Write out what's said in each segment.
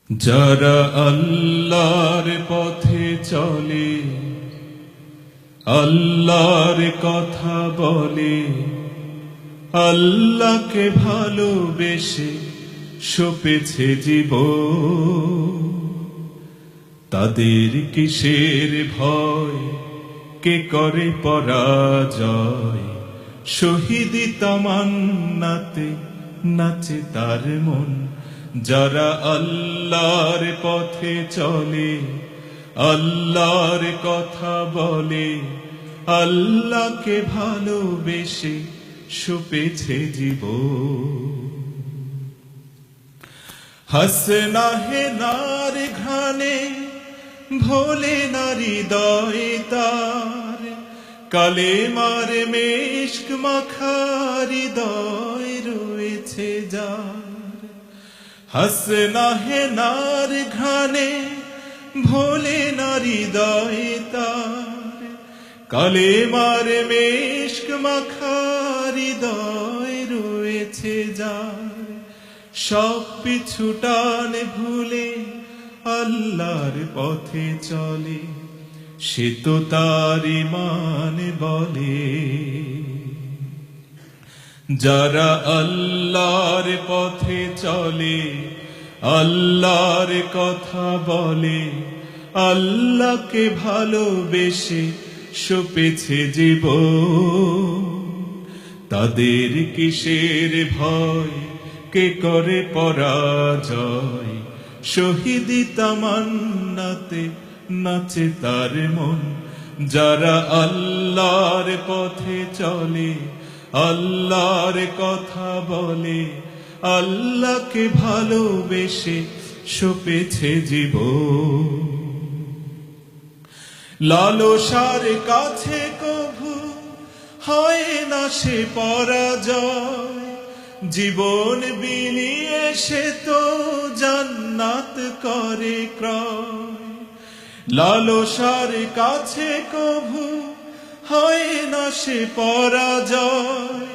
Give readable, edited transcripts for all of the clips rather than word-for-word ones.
যারা আল্লাহর পথে চলে, আল্লাহর কথা বলে, আল্লাহকে ভালোবেসে সপেছে জীবন, তাদের কিসের ভয়, কে করে পরাজয়? শহীদি তামান্নাতে নাচে তার মন। যারা আল্লাহর পথে চলে, আল্লাহর কথা বলে, আল্লাহকে ভালোবেসে সপেছে জীবন। হাসনা হে নার ঘ্রাণে ভোলে না হৃদয় তার, কালেমার মেশক মাখা হৃদয় রয়েছে যার। হাসনা হে নার ঘ্রাণে ভোলে না হৃদয় তার, কালেমার মেশক মাখা হৃদয় রয়েছে যার। সব পিছু টান ভুলে আল্লাহর পথে চলে, সে তো তার ঈমান বলে। যারা আল্লাহর পথে চলে, আল্লাহর কথা বলে, আল্লাহকে ভালোবেসে সপেছে জীবন, তাদের কিসের ভয়, কে করে পরাজয়? শহীদি তামান্নাতে নাচে তার মন। যারা আল্লাহর পথে চলে, আল্লাহর কথা বলে, আল্লাহকে ভালোবেসে সপেছে জীবন। লালসার কাছে কভু হয় না সে পরাজয়, জীবন বিলিয়ে সে তো জান্নাত করে ক্রয়। লালসার কাছে কভু হয় না সে পরাজয়,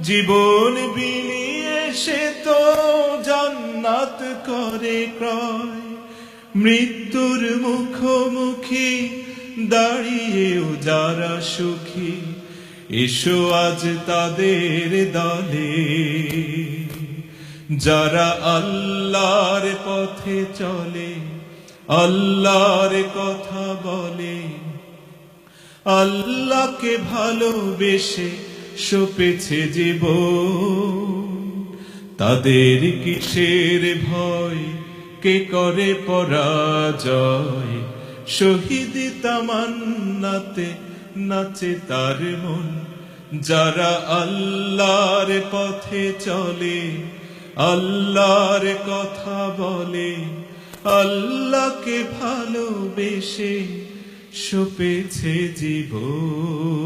জীবন বিলিয়ে সে তো জান্নাত করে ক্রয়। মৃত্যুর মুখোমুখি দাঁড়িয়েও যারা সুখী, এসো আজ তাদের দলে। যারা আল্লাহর পথে চলে, আল্লাহর কথা বলে, আল্লাহকে ভালোবেসে সপেছে জীবন, তাদের কিসের ভয়, কে করে পরাজয়? শহীদি তামান্নাতে নাচে তার মন। যারা আল্লাহর পথে চলে, আল্লাহর কথা বলে, আল্লাহকে ভালোবেসে সপেছে জীবন।